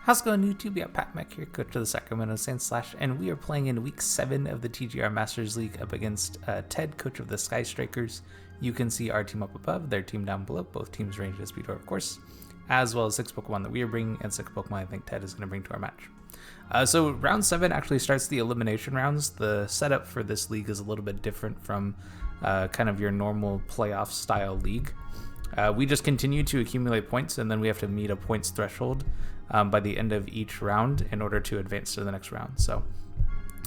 How's it going, YouTube? Yeah, Pat Mac here, coach of the Sacramento Sandslash, and we are playing in Week 7 of the TGR Masters League up against Ted, coach of the Skyststrikers. You can see our team up above, their team down below, both teams ranged as Speedor, of course, as well as 6 Pokemon that we are bringing, and 6 Pokemon I think Ted is going to bring to our match. So round 7 actually starts the elimination rounds. The setup for this league is a little bit different from kind of your normal playoff style league. We just continue to accumulate points, and then we have to meet a points threshold by the end of each round in order to advance to the next round. So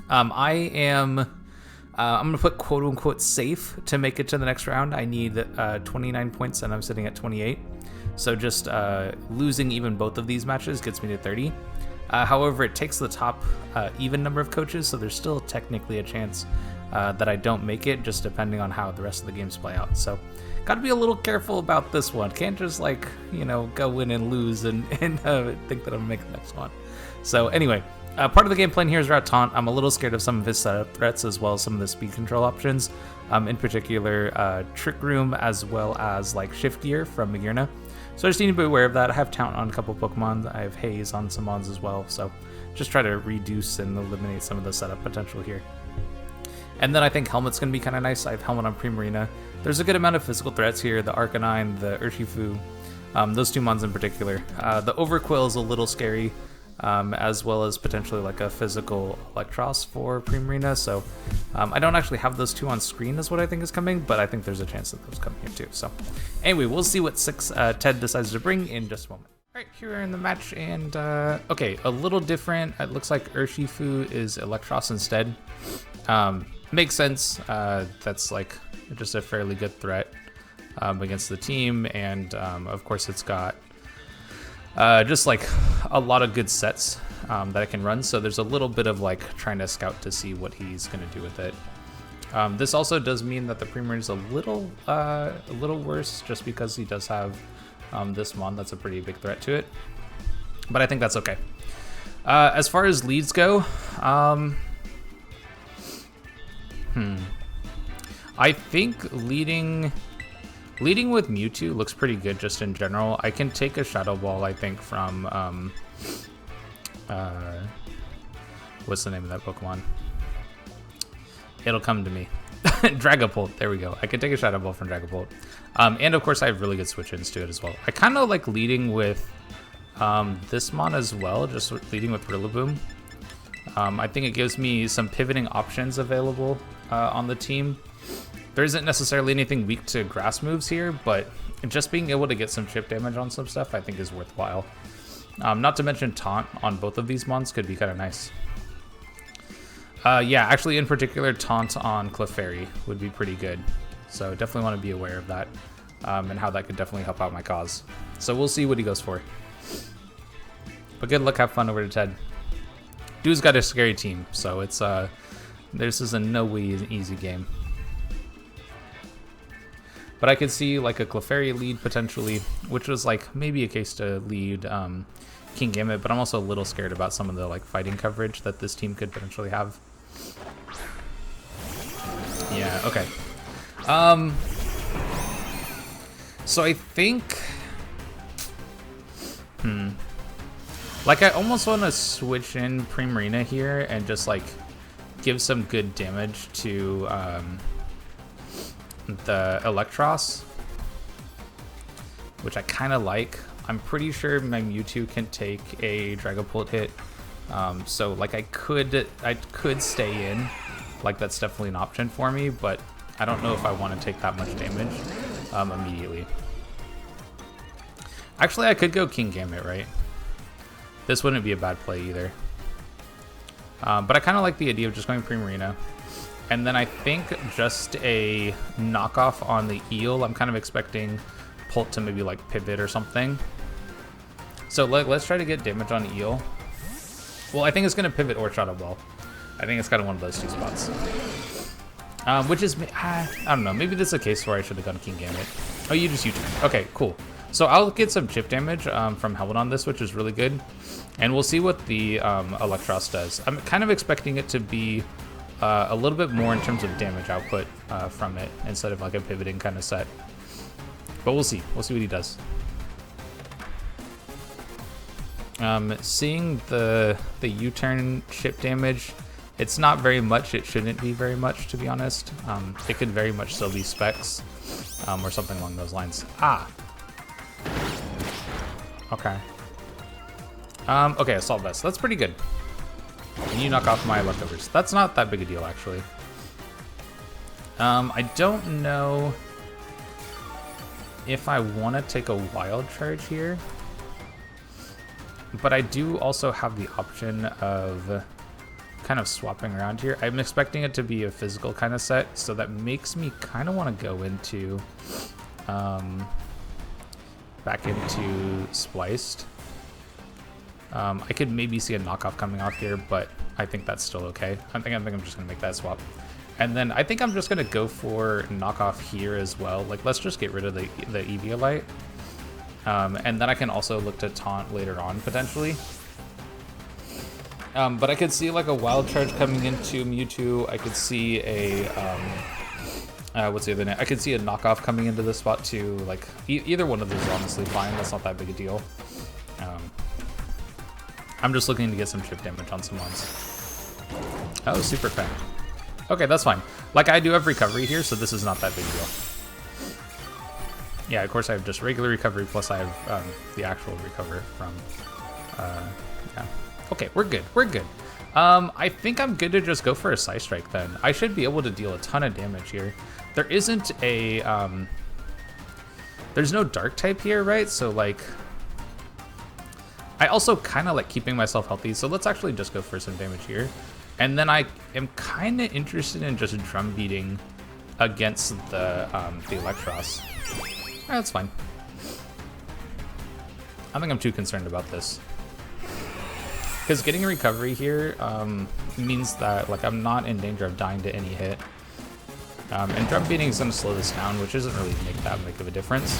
I'm gonna put quote unquote safe to make it to the next round. I need 29 points and I'm sitting at 28. So just losing even both of these matches gets me to 30. However, it takes the top even number of coaches, so there's still technically a chance that I don't make it, just depending on how the rest of the games play out. So gotta be a little careful about this one. Can't just go in and lose and think that I'm gonna make the next one. So anyway, part of the game plan here is Route Taunt. I'm a little scared of some of his setup threats as well as some of the speed control options. In particular, Trick Room as well as like Shift Gear from Magearna. So I just need to be aware of that. I have Taunt on a couple Pokemon. I have Haze on some mons as well. So just try to reduce and eliminate some of the setup potential here. And then I think Helmet's going to be kind of nice. I have Helmet on Primarina. There's a good amount of physical threats here. The Arcanine, the Urshifu, those two mons in particular. The Overquill is a little scary, as well as potentially like a physical Electros for Primarina. So I don't actually have those two on screen is what I think is coming, but I think there's a chance that those come here too. So anyway, we'll see what 6 Ted decides to bring in just a moment. All right, here we're in the match, and okay, a little different. It looks like Urshifu is Electros instead. Makes sense. That's like just a fairly good threat against the team, and of course it's got just like a lot of good sets that I can run. So there's a little bit of like trying to scout to see what he's going to do with it. This also does mean that the Primarina is a little worse, just because he does have this mon that's a pretty big threat to it. But I think that's okay. As far as leads go, I think leading with Mewtwo looks pretty good just in general. I can take a Shadow Ball, I think, from what's the name of that Pokemon? It'll come to me. Dragapult, there we go. I can take a Shadow Ball from Dragapult. And of course I have really good switch-ins to it as well. I kind of like leading with this mon as well, just leading with Rillaboom. I think it gives me some pivoting options available on the team. There isn't necessarily anything weak to grass moves here, but just being able to get some chip damage on some stuff I think is worthwhile. Not to mention Taunt on both of these mons could be kind of nice. Yeah, actually in particular Taunt on Clefairy would be pretty good. So definitely want to be aware of that and how that could definitely help out my cause. So we'll see what he goes for. But good luck, have fun over to Ted. Dude's got a scary team, so it's this is in no way an easy game. But I could see like a Clefairy lead potentially, which was like maybe a case to lead Kingambit, but I'm also a little scared about some of the like fighting coverage that this team could potentially have. Yeah, okay. So I think like I almost want to switch in Primarina here and just like give some good damage to the Electros, which I kind of like. I'm pretty sure my Mewtwo can take a Dragapult hit, so like I could stay in, like that's definitely an option for me, but I don't know if I want to take that much damage immediately. Actually, I could go Kingambit, right? This wouldn't be a bad play either. But I kind of like the idea of just going Primarina. And then I think just a knockoff on the Eel. I'm kind of expecting Pult to maybe like pivot or something. So let's try to get damage on Eel. Well, I think it's going to pivot or Shadow Ball. I think it's kind of one of those two spots. Which is, I don't know, maybe this is a case where I should have gone Kingambit. Oh, you just U-turn. Okay, cool. So I'll get some chip damage from Helmet on this, which is really good. And we'll see what the Electros does. I'm kind of expecting it to be a little bit more in terms of damage output from it, instead of like a pivoting kind of set. But we'll see. We'll see what he does. Seeing the U-turn chip damage, it's not very much. It shouldn't be very much, to be honest. It could very much still be specs, or something along those lines. Ah. Okay. Okay, assault vest. That's pretty good. And you knock off my leftovers. That's not that big a deal, actually. I don't know if I want to take a wild charge here, but I do also have the option of kind of swapping around here. I'm expecting it to be a physical kind of set, so that makes me kind of want to go into back into spliced. I could maybe see a knockoff coming off here, but I think that's still okay. I think I'm just gonna make that swap. And then I think I'm just gonna go for knockoff here as well. Like, let's just get rid of the Eviolite. And then I can also look to taunt later on, potentially. But I could see like a wild charge coming into Mewtwo. I could see a, what's the other name? I could see a knockoff coming into this spot too. Like, either one of those is honestly fine. That's not that big a deal. I'm just looking to get some chip damage on some ones. Oh, super fan. Okay, that's fine. Like, I do have recovery here, so this is not that big a deal. Yeah, of course I have just regular recovery, plus I have the actual recover from, yeah. Okay, we're good, we're good. I think I'm good to just go for a Skysttrike then. I should be able to deal a ton of damage here. There isn't a, there's no dark type here, right? So like, I also kind of like keeping myself healthy, so let's actually just go for some damage here. And then I am kind of interested in just drum beating against the Electros. That's fine. I don't think I'm too concerned about this. Because getting a recovery here means that like I'm not in danger of dying to any hit. And drum beating is going to slow this down, which isn't really make that big of a difference.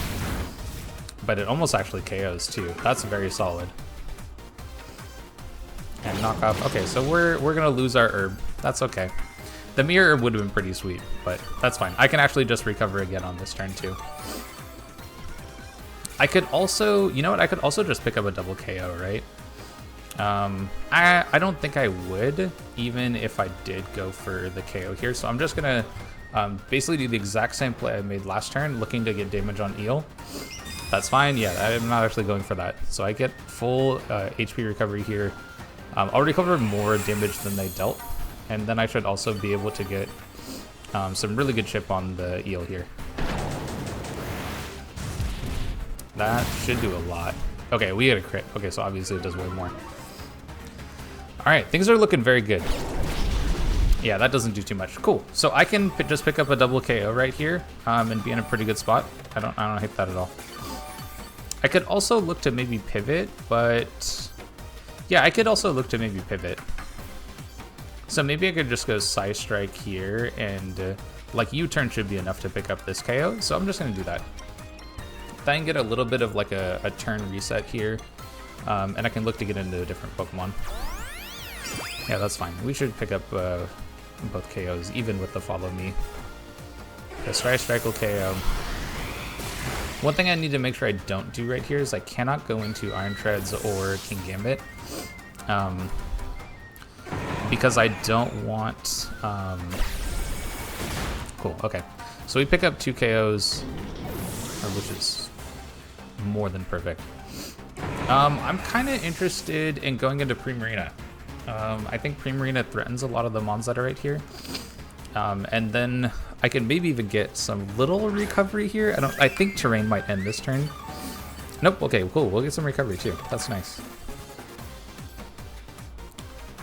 But it almost actually KOs too. That's very solid. And knock off. Okay, so we're gonna lose our herb. That's okay. The mirror herb would have been pretty sweet, but that's fine. I can actually just recover again on this turn too. I could also, you know what? I could also just pick up a double KO, right? I don't think I would, even if I did go for the KO here. So I'm just gonna basically do the exact same play I made last turn, looking to get damage on Eel. That's fine. Yeah, I'm not actually going for that. So I get full HP recovery here. I'll recover more damage than they dealt, and then I should also be able to get some really good chip on the Eel here. That should do a lot. Okay, we get a crit. Okay, so obviously it does way more. All right, things are looking very good. Yeah, that doesn't do too much. Cool. So I can just pick up a double KO right here and be in a pretty good spot. I don't hate that at all. I could also look to maybe pivot, but yeah, I could also look to maybe pivot. So maybe I could just go Skyststrike here, and like U-turn should be enough to pick up this KO. So I'm just gonna do that. Then get a little bit of like a turn reset here, and I can look to get into a different Pokemon. Yeah, that's fine. We should pick up both KOs, even with the follow me. The Skyststrike will KO. One thing I need to make sure I don't do right here is I cannot go into Iron Treads or King Gambit, because I don't want, cool, okay. So we pick up 2 KOs, which is more than perfect. I'm kind of interested in going into Primarina. I think Primarina threatens a lot of the mons that are right here. And then I can maybe even get some little recovery here. I think Terrain might end this turn. Nope, okay, cool. We'll get some recovery too. That's nice.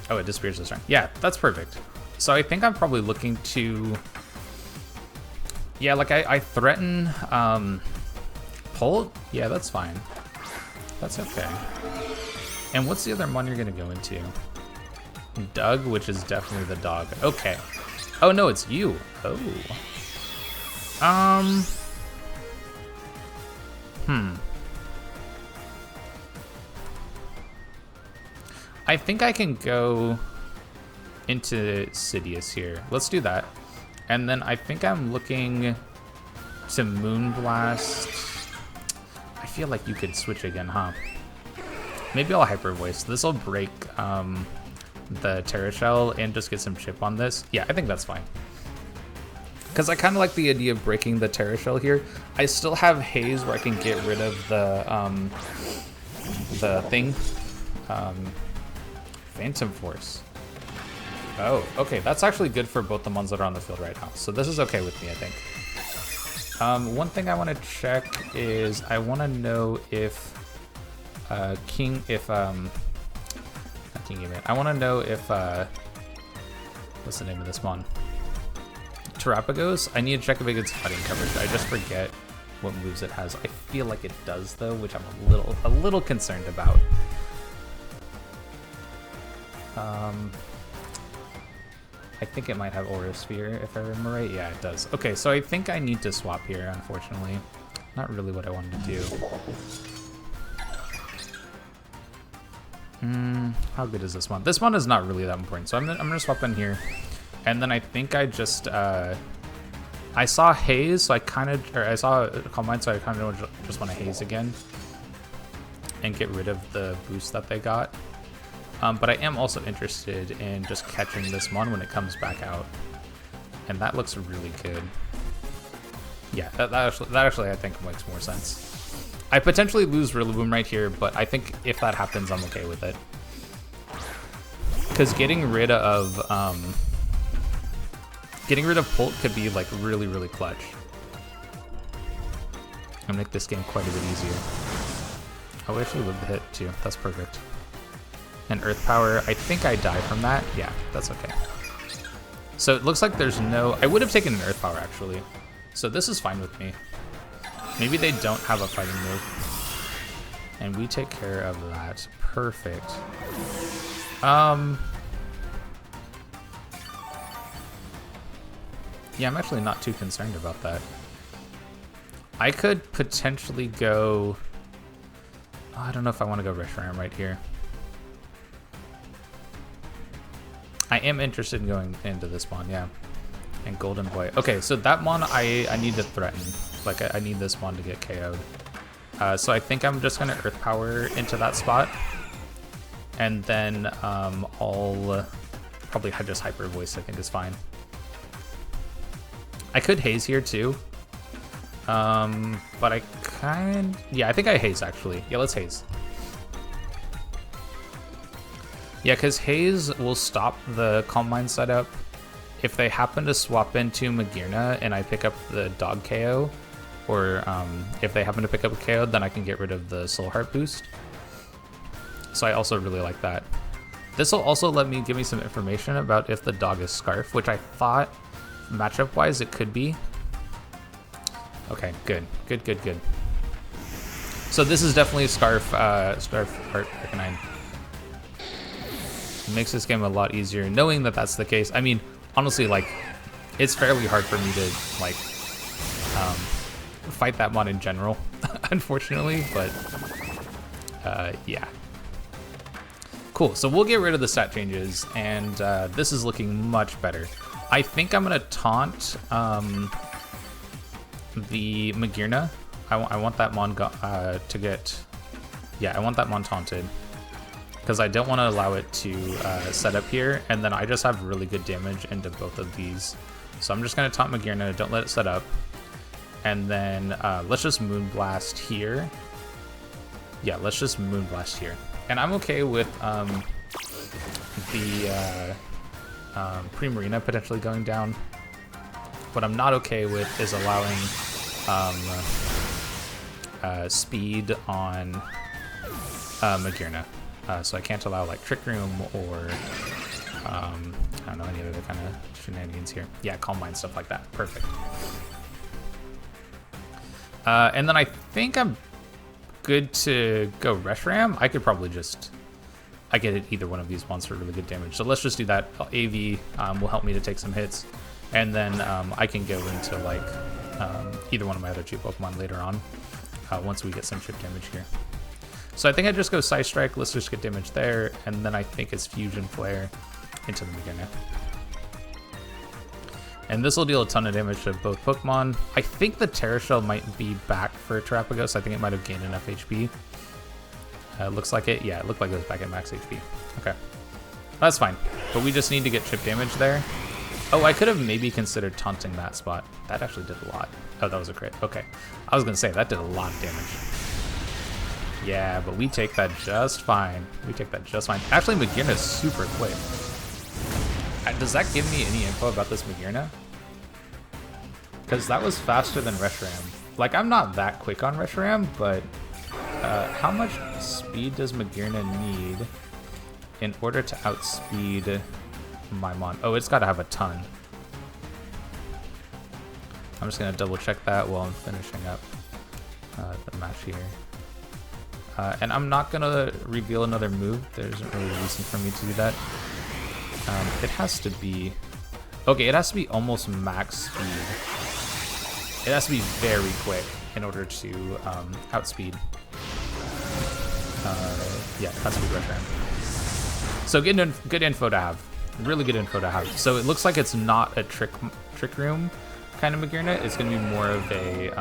Oh, it disappears this turn. Yeah, that's perfect. So I think I'm probably looking to, yeah, like I threaten Pull. Yeah, that's fine. That's okay. And what's the other mon you're gonna go into? Doug, which is definitely the dog. Okay. Oh no, it's you. Oh. I think I can go into Sidious here. Let's do that. And then I think I'm looking to Moonblast. I feel like you could switch again, huh? Maybe I'll Hyper Voice. This will break the Terra Shell and just get some chip on this. Yeah, I think that's fine. Because I kind of like the idea of breaking the Terra Shell here. I still have Haze where I can get rid of the thing. Phantom Force. Oh, okay. That's actually good for both the ones that are on the field right now. So this is okay with me, I think. One thing I want to check is I want to know if I want to know if what's the name of this mon? Terrapagos. I need to check if it gets fighting coverage. I just forget what moves it has. I feel like it does though, which I'm a little concerned about. I think it might have Aura Sphere if I remember right. Yeah, it does. Okay, so I think I need to swap here, unfortunately. Not really what I wanted to do. How good is this one? This one is not really that important, so I'm gonna swap in here. And then I think I just, I saw Haze, so I saw Calm Mind, so I kind of just want to Haze again. And get rid of the boost that they got. But I am also interested in just catching this one when it comes back out. And that looks really good. Yeah, that actually I think makes more sense. I potentially lose Rillaboom right here, but I think if that happens, I'm okay with it. Because getting rid of Pult could be like really, really clutch. And make this game quite a bit easier. Oh, we actually lived the hit too. That's perfect. And Earth Power, I think I die from that. Yeah, that's okay. So it looks like there's no... I would have taken an Earth Power, actually. So this is fine with me. Maybe they don't have a fighting move. And we take care of that. Perfect. Yeah, I'm actually not too concerned about that. I could potentially go... Oh, I don't know if I want to go Reshiram right here. I am interested in going into this one, yeah. And Golden Boy. Okay, so that one I need to threaten. Like, I need this one to get KO'd. So I think I'm just going to Earth Power into that spot. And then I'll probably just Hyper Voice, I think is fine. I could Haze here too. But I yeah, I think I Haze actually. Yeah, let's Haze. Yeah, because Haze will stop the Calm Mind setup. If they happen to swap into Magearna and I pick up the dog KO, or if they happen to pick up a KO, then I can get rid of the Soul Heart boost. So I also really like that. This will also give me some information about if the dog is Scarf, which I thought matchup-wise it could be. Okay, good. So this is definitely Scarf Heart Arcanine. It makes this game a lot easier knowing that that's the case. I mean, honestly, like, it's fairly hard for me to like fight that mon in general, unfortunately, but yeah. Cool, so we'll get rid of the stat changes, and this is looking much better. I think I'm gonna taunt the Magearna. I want that mon to get, yeah, I want that mon taunted. Because I don't want to allow it to set up here, and then I just have really good damage into both of these. So I'm just going to taunt Magearna, don't let it set up. And then let's just Moonblast here. Yeah, let's just Moonblast here. And I'm okay with the Primarina potentially going down. What I'm not okay with is allowing speed on Magearna. So I can't allow like Trick Room or I don't know, any other kind of shenanigans here. Yeah, Calm Mind, stuff like that. Perfect. And then I think I'm good to go Reshiram. I could probably just, I get it, either one of these ones for really good damage. So let's just do that. AV will help me to take some hits. And then I can go into like either one of my other two Pokemon later on once we get some chip damage here. So I think I just go Side Strike, let's just get damage there, and then I think it's Fusion Flare into the Magearna. And this will deal a ton of damage to both Pokemon. I think the Terra Shell might be back for Terrapagos. I think it might have gained enough HP. Looks like it. Yeah, it looked like it was back at max HP. Okay. That's fine. But we just need to get chip damage there. Oh, I could have maybe considered taunting that spot. That actually did a lot. Oh, that was a crit. Okay. I was going to say, that did a lot of damage. Yeah, but we take that just fine. We take that just fine. Actually, Magearna is super quick. Does that give me any info about this Magearna? Because that was faster than Reshiram. Like, I'm not that quick on Reshiram, but how much speed does Magearna need in order to outspeed my mon? Oh, it's got to have a ton. I'm just going to double check that while I'm finishing up the match here. And I'm not going to reveal another move. There isn't really a reason for me to do that. It has to be... Okay, it has to be almost max speed. It has to be very quick in order to outspeed. Yeah, outspeed Reshiram. So good info to have. Really good info to have. So it looks like it's not a trick room kind of Magearna. It's going to be more of a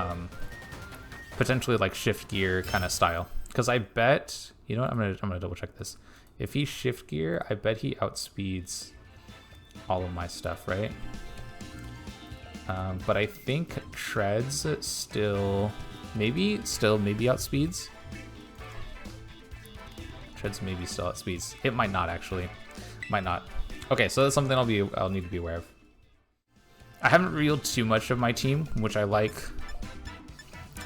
potentially like shift gear kind of style. Because I bet, you know what, I'm gonna double check this. If he shift gear, I bet he outspeeds all of my stuff, right? But I think Treads still maybe outspeeds. Treads maybe still outspeeds. It might not actually. Might not. Okay, so that's something I'll need to be aware of. I haven't revealed too much of my team, which I like.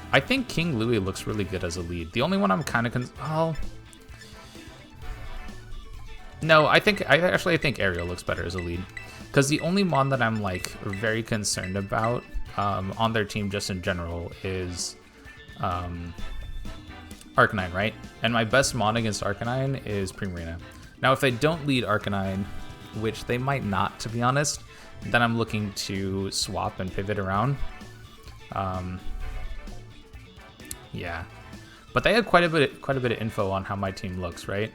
I think King Louis looks really good as a lead. The only one I'm kind of no, I think Ariel looks better as a lead, because the only mon that I'm like very concerned about on their team just in general is Arcanine, right? And my best mon against Arcanine is Primarina. Now, if they don't lead Arcanine, which they might not, to be honest, then I'm looking to swap and pivot around. Yeah, but they had quite a bit of info on how my team looks, right?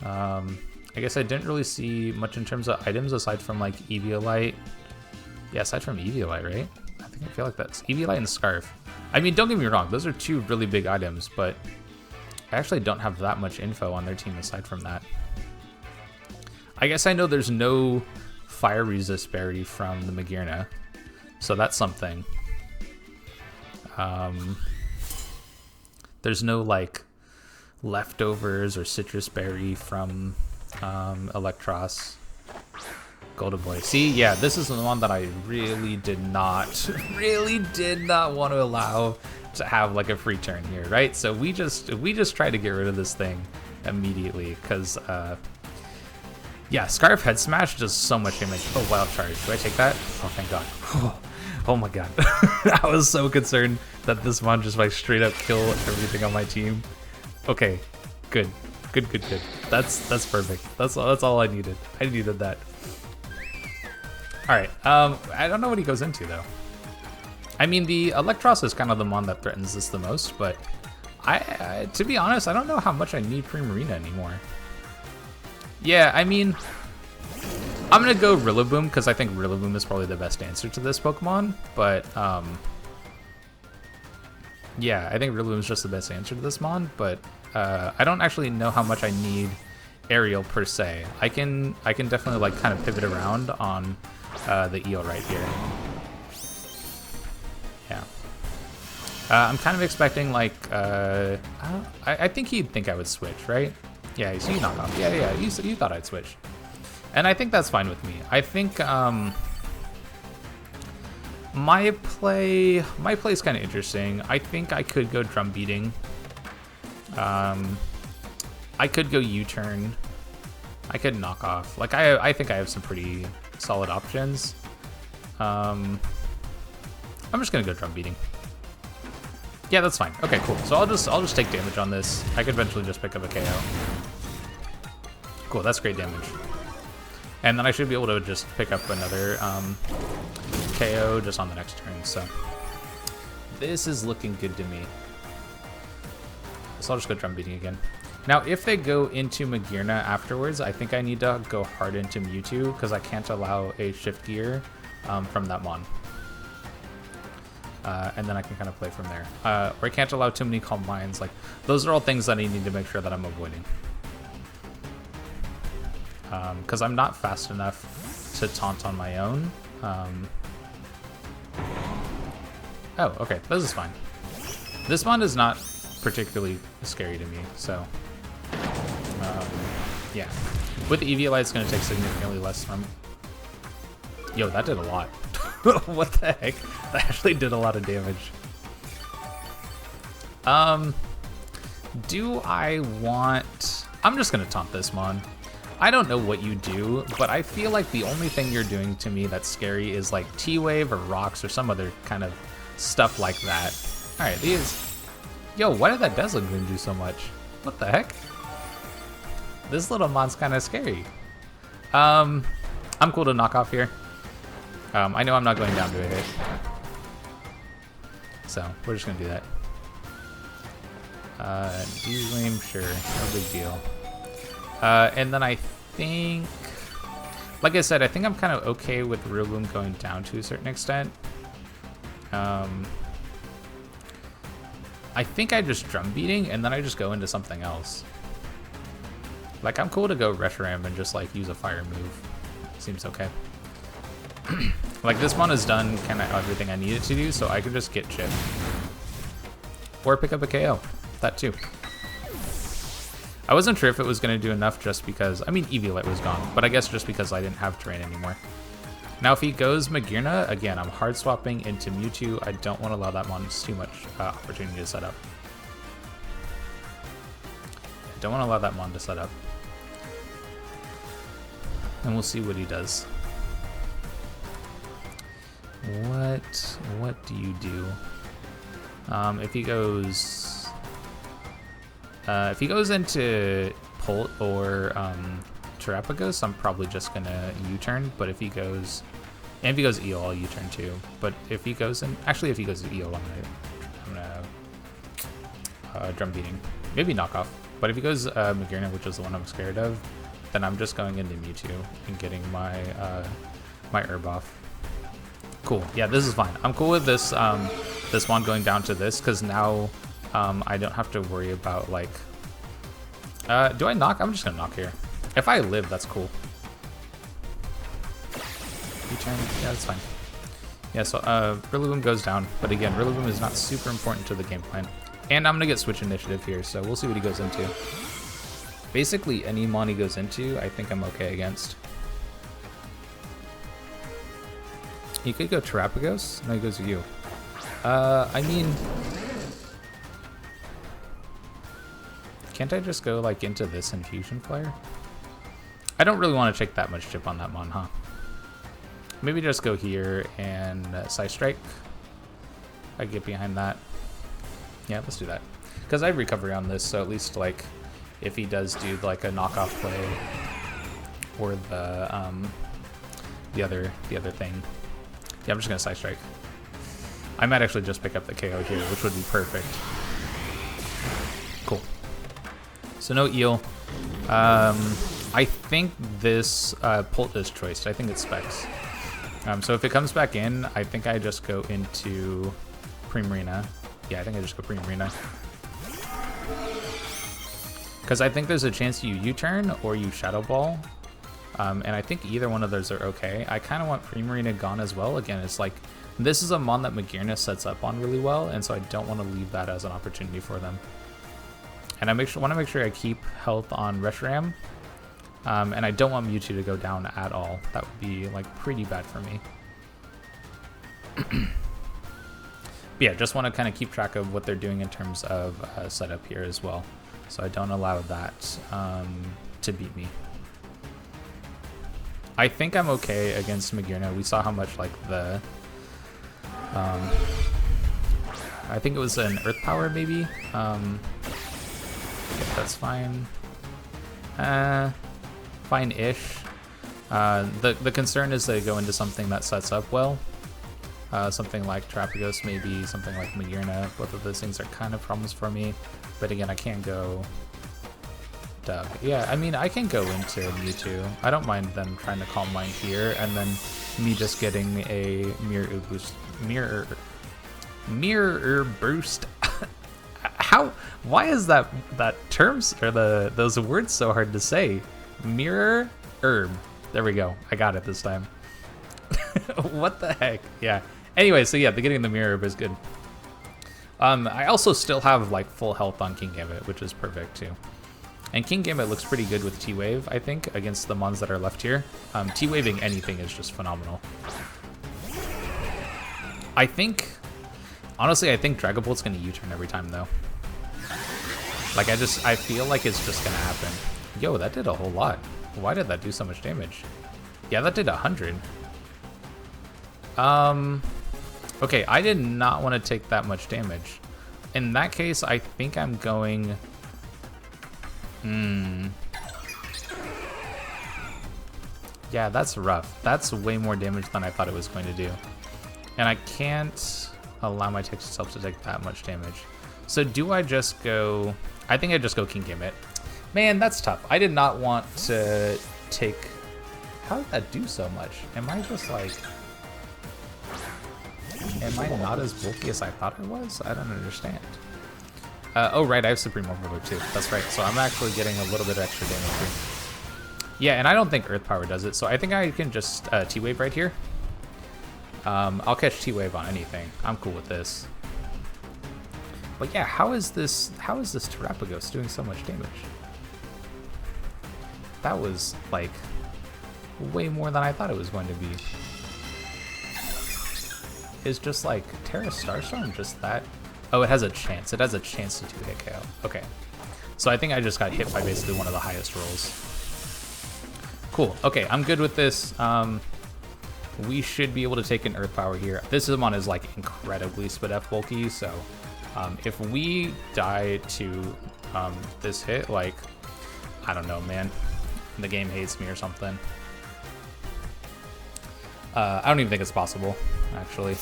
I guess I didn't really see much in terms of items aside from like Eviolite. Yeah, aside from Eviolite, right? I feel like that's Eviolite and Scarf. I mean, don't get me wrong, those are two really big items, but I actually don't have that much info on their team aside from that. I guess I know there's no fire resist berry from the Magearna, so that's something. There's no like leftovers or citrus berry from Electros. Golden Boy. See, yeah, this is the one that I really did not want to allow to have like a free turn here, right? So we just try to get rid of this thing immediately because yeah, Scarf Head Smash does so much damage. Oh, Wild Charge. Do I take that? Oh, thank God. Oh my God. I was so concerned that this one just like straight up kill everything on my team. Okay, good. That's perfect. That's all I needed. I needed that. All right. I don't know what he goes into though. I mean, the Electros is kind of the mon that threatens this the most, but I to be honest, I don't know how much I need Primarina anymore. Yeah, I mean, I'm gonna go Rillaboom because I think Rillaboom is probably the best answer to this Pokemon, but yeah, I think Rillaboom is just the best answer to this mon, but I don't actually know how much I need Aerial per se. I can definitely like kind of pivot around on the Eel right here. Yeah. I'm kind of expecting like I think he'd think I would switch, right? Yeah, you see knock off. Yeah, you thought I'd switch. And I think that's fine with me. I think my play is kind of interesting. I think I could go drum beating. I could go U-turn. I could knock off. Like I think I have some pretty solid options. I'm just gonna go drum beating. Yeah, that's fine. Okay, cool. So I'll just take damage on this. I could eventually just pick up a KO. Cool, that's great damage. And then I should be able to just pick up another KO just on the next turn. So this is looking good to me. So I'll just go drum beating again. Now, if they go into Magearna afterwards, I think I need to go hard into Mewtwo because I can't allow a shift gear from that mon. and then I can kind of play from there. Or I can't allow too many Calm Minds. Like, those are all things that I need to make sure that I'm avoiding. Because I'm not fast enough to taunt on my own. Oh, okay, this is fine. This mod is not particularly scary to me, so yeah. With the EV Light, it's going to take significantly less time. Yo, that did a lot. What the heck? That actually did a lot of damage. Do I want... I'm just going to taunt this mon. I don't know what you do, but I feel like the only thing you're doing to me that's scary is like T-Wave or rocks or some other kind of stuff like that. Alright, these... Yo, why did that Dazzling do so much? What the heck? This little mon's kind of scary. I'm cool to knock off here. I know I'm not going down to a hit. So, we're just gonna do that. D-Lame, sure, no big deal. And then I think... Like I said, I think I'm kind of okay with Rillaboom going down to a certain extent. I think I just drum beating and then I just go into something else. Like, I'm cool to go Reshiram and just like use a fire move. Seems okay. Like, this mon has done kind of everything I needed to do, so I can just get chip. Or pick up a KO. That too. I wasn't sure if it was going to do enough just because, I mean, Eviolite was gone, but I guess just because I didn't have terrain anymore. Now, if he goes Magearna, again, I'm hard swapping into Mewtwo. I don't want to allow that mon too much opportunity to set up. I don't want to allow that mon to set up. And we'll see what he does. What do you do? If he goes into Pult or Terapagos, I'm probably just gonna U-turn. But if he goes, and if he goes Eel, I'll U-turn too. But if he goes in, actually, if he goes Eel, I'm gonna drum beating, maybe knock off. But if he goes Magearna, which is the one I'm scared of, then I'm just going into Mewtwo and getting my my herb off. Cool. Yeah, this is fine. I'm cool with this this one going down to this because now I don't have to worry about like. Do I knock? I'm just gonna knock here. If I live, that's cool. U-turn. Yeah, that's fine. Yeah, so Rillaboom goes down, but again, Rillaboom is not super important to the game plan. And I'm gonna get switch initiative here, so we'll see what he goes into. Basically, any mon he goes into, I think I'm okay against. He could go Terapagos. No, he goes you. I mean, can't I just go like into this Infusion Flare? I don't really want to take that much chip on that mon, huh? Maybe just go here and Skyststrike. I get behind that. Yeah, let's do that. Because I have recovery on this, so at least like if he does do like a knockoff play or the other thing. Yeah, I'm just gonna Skyststrike. I might actually just pick up the KO here, which would be perfect. Cool. So no Eel. I think this Pult is choiced. I think it's Specs. So if it comes back in, I think I just go into Primarina. Yeah, I think I just go Primarina. Because I think there's a chance you U-turn or you Shadow Ball. And I think either one of those are okay. I kind of want Primarina gone as well. Again, it's like, this is a mon that Magearna sets up on really well, and so I don't want to leave that as an opportunity for them. And I want to make sure I keep health on Reshiram. And I don't want Mewtwo to go down at all. That would be like pretty bad for me. But yeah, just want to kind of keep track of what they're doing in terms of setup here as well. So I don't allow that to beat me. I think I'm okay against Magearna. We saw how much like the... I think it was an Earth Power maybe. Yeah, that's fine. Fine-ish. The concern is they go into something that sets up well. Something like Terapagos, maybe something like Magearna. Both of those things are kind of problems for me. But again, I can't go Doug. Yeah, I mean, I can go into Mewtwo. I don't mind them trying to Calm Mind here, and then me just getting a Mirror Mirror Burst. How? Why is that terms or those words so hard to say? Mirror Herb. There we go. I got it this time. What the heck? Yeah. Anyway, so yeah, getting the Mirror Herb is good. I also still have like full health on King Gambit, which is perfect too. And King Gambit looks pretty good with T-Wave, I think, against the mons that are left here. T-Waving anything is just phenomenal. Honestly, I think Dragapult's gonna U-turn every time though. Like I feel like it's just gonna happen. Yo, that did a whole lot. Why did that do so much damage? Yeah, that did 100. Okay, I did not want to take that much damage. In that case, I think I'm going... Yeah, that's rough. That's way more damage than I thought it was going to do. And I can't allow my text itself to take that much damage. So do I just go... I think I just go King Gambit. Man, that's tough. I did not want to take... How did that do so much? Am I just like... Am I not as bulky as I thought I was? I don't understand. Oh, right, I have Supreme Overload too. That's right, so I'm actually getting a little bit of extra damage here. Yeah, and I don't think Earth Power does it, so I think I can just T-Wave right here. I'll catch T-Wave on anything. I'm cool with this. But yeah, how is this Terapagos doing so much damage? That was, like, way more than I thought it was going to be. Is just like Terra Starstorm just that? Oh, it has a chance. It has a chance to 2-hit KO. Okay. So I think I just got hit by basically one of the highest rolls. Cool. Okay, I'm good with this. We should be able to take an Earth Power here. This Zimon is like incredibly split F bulky, so if we die to this hit, like, I don't know, man. The game hates me or something. I don't even think it's possible, actually.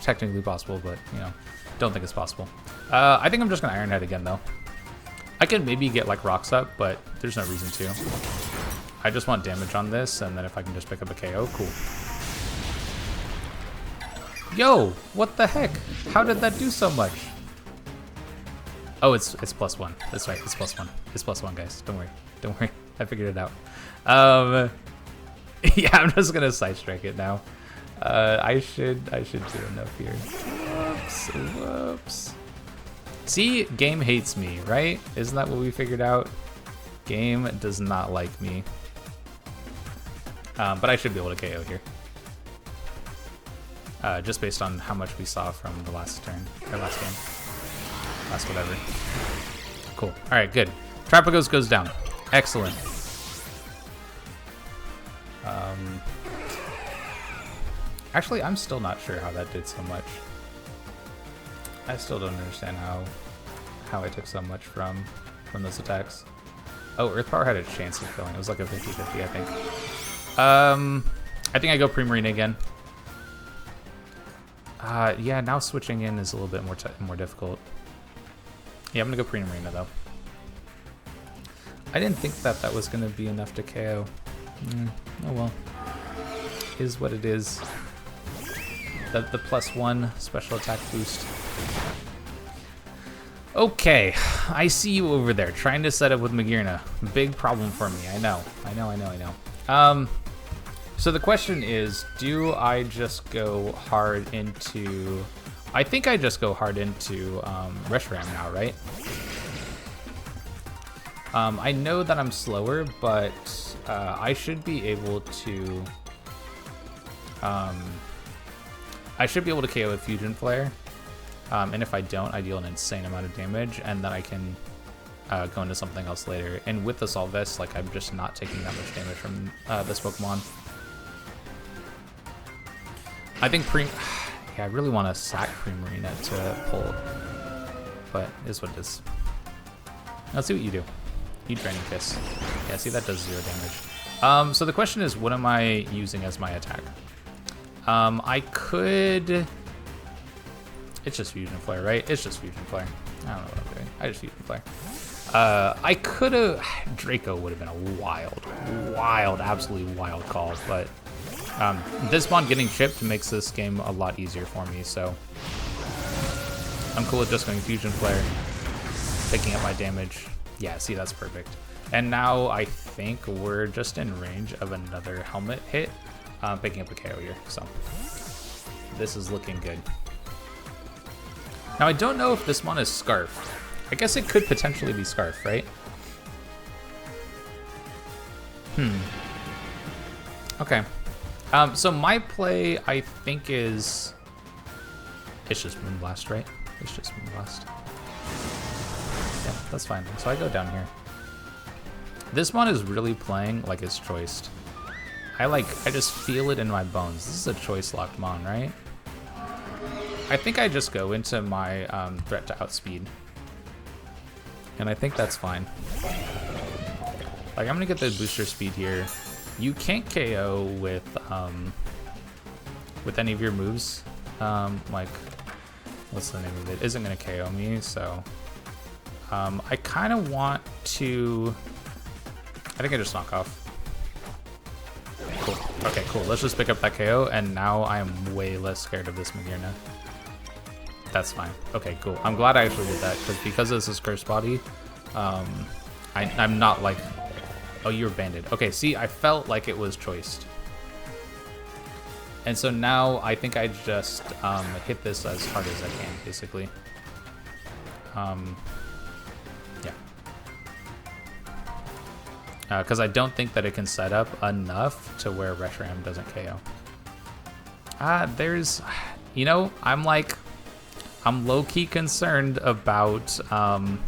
Technically possible, but, you know, don't think it's possible. I think I'm just going to Iron Head again, though. I could maybe get, like, Rocks up, but there's no reason to. I just want damage on this, and then if I can just pick up a KO, cool. Yo, what the heck? How did that do so much? Oh, it's +1. That's right, it's +1. It's +1, guys. Don't worry. Don't worry. I figured it out. Yeah, I'm just gonna Skyststrike it now. I should do enough here. Whoops. See, game hates me, right? Isn't that what we figured out? Game does not like me. But I should be able to KO here. Just based on how much we saw from the last turn, or last game. Last whatever. Cool. Alright, good. Terapagos goes down. Excellent. Actually, I'm still not sure how that did so much. I still don't understand how I took so much from those attacks. Oh, Earth Power had a chance of killing. It was like a 50-50, I think. I think I go Primarina again. Yeah, now switching in is a little bit more difficult. Yeah, I'm gonna go Primarina though. I didn't think that was gonna be enough to KO. Oh well. Is what it is. The +1 special attack boost. Okay, I see you over there trying to set up with Magearna. Big problem for me. I know. So the question is, do I just go hard into... I think I just go hard into Reshiram now, right? I know that I'm slower, but I should be able to... I should be able to KO with Fusion Flare. And if I don't, I deal an insane amount of damage, and then I can go into something else later. And with the Assault Vest, like, I'm just not taking that much damage from this Pokemon. I think yeah, I really want to sack Primarina to pull, but it is what it is. Let's see what you do. You Draining Kiss. Yeah, see, that does 0 damage. So the question is, what am I using as my attack? I could... It's just Fusion Flare, right? It's just Fusion Flare. I don't know what I'm doing. I just Fusion Flare. I could have... Draco would have been a wild, absolutely wild call, but This mon getting chipped makes this game a lot easier for me, so I'm cool with just going Fusion Flare, picking up my damage. Yeah, see, that's perfect. And now I think we're just in range of another helmet hit, picking up a KO here, so this is looking good. Now I don't know if this one is Scarf. I guess it could potentially be Scarf, right? Okay. So my play, I think, is... It's just Moonblast, right? It's just Moonblast. Yeah, that's fine. So I go down here. This one is really playing like it's choiced. I just feel it in my bones. This is a choice locked mon, right? I think I just go into my threat to outspeed. And I think that's fine. Like, I'm gonna get the booster speed here. You can't KO with any of your moves. Like, what's the name of it? Isn't gonna KO me, so I kind of want to. I think I just knock off. Cool. Okay, cool. Let's just pick up that KO, and now I am way less scared of this Magearna. That's fine. Okay, cool. I'm glad I actually did that, because this is Curse Body, I'm not like... Oh, you were banded. Okay, see, I felt like it was choiced. And so now I think I just hit this as hard as I can, basically. Yeah. Because I don't think that it can set up enough to where Reshiram doesn't KO. There's... You know, I'm low-key concerned about... Oh,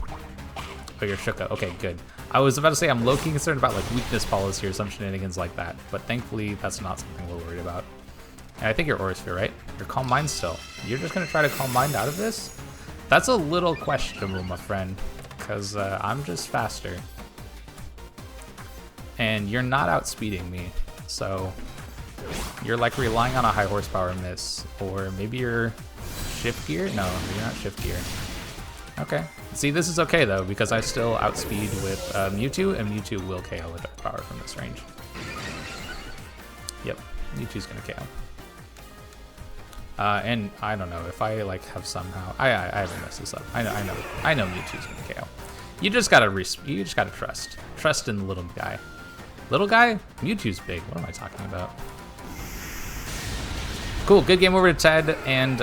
you're Shuka. Okay, good. I was about to say I'm low-key concerned about like weakness policy or some shenanigans like that, but thankfully that's not something we're worried about. And I think you're Aura Sphere, right? You're Calm Mind still. You're just gonna try to Calm Mind out of this? That's a little questionable, my friend, because I'm just faster. And you're not outspeeding me, so you're like relying on a high horsepower miss, or maybe you're shift gear? No, you're not shift gear. Okay. See, this is okay though, because I still outspeed with Mewtwo, and Mewtwo will KO with Dark Power from this range. Yep, Mewtwo's gonna KO. And I don't know if I like have somehow I haven't messed this up. I know Mewtwo's gonna KO. You just gotta trust in the little guy. Little guy? Mewtwo's big. What am I talking about? Cool, good game over to Ted, and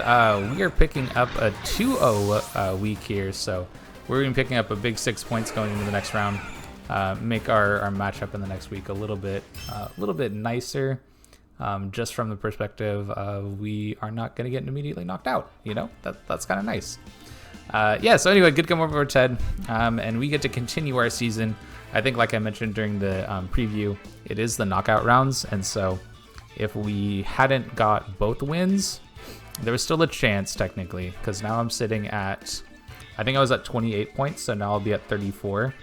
we are picking up a 2-0 week here, so we're going to be picking up a big 6 points going into the next round. Make our matchup in the next week a little bit nicer, just from the perspective of we are not going to get immediately knocked out. You know, that's kind of nice. Yeah. So anyway, good game over to Ted, and we get to continue our season. I think, like I mentioned during the preview, it is the knockout rounds, and so. If we hadn't got both wins, there was still a chance technically, because now I'm sitting at, I think I was at 28 points, so now I'll be at 34.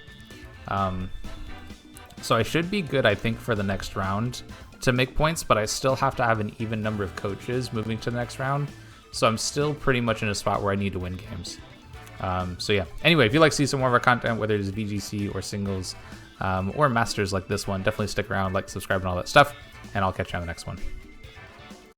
So I should be good, I think, for the next round to make points, but I still have to have an even number of coaches moving to the next round. So I'm still pretty much in a spot where I need to win games. So yeah, anyway, if you'd like to see some more of our content, whether it's VGC or singles or masters like this one, definitely stick around, like, subscribe, and all that stuff. And I'll catch you on the next one.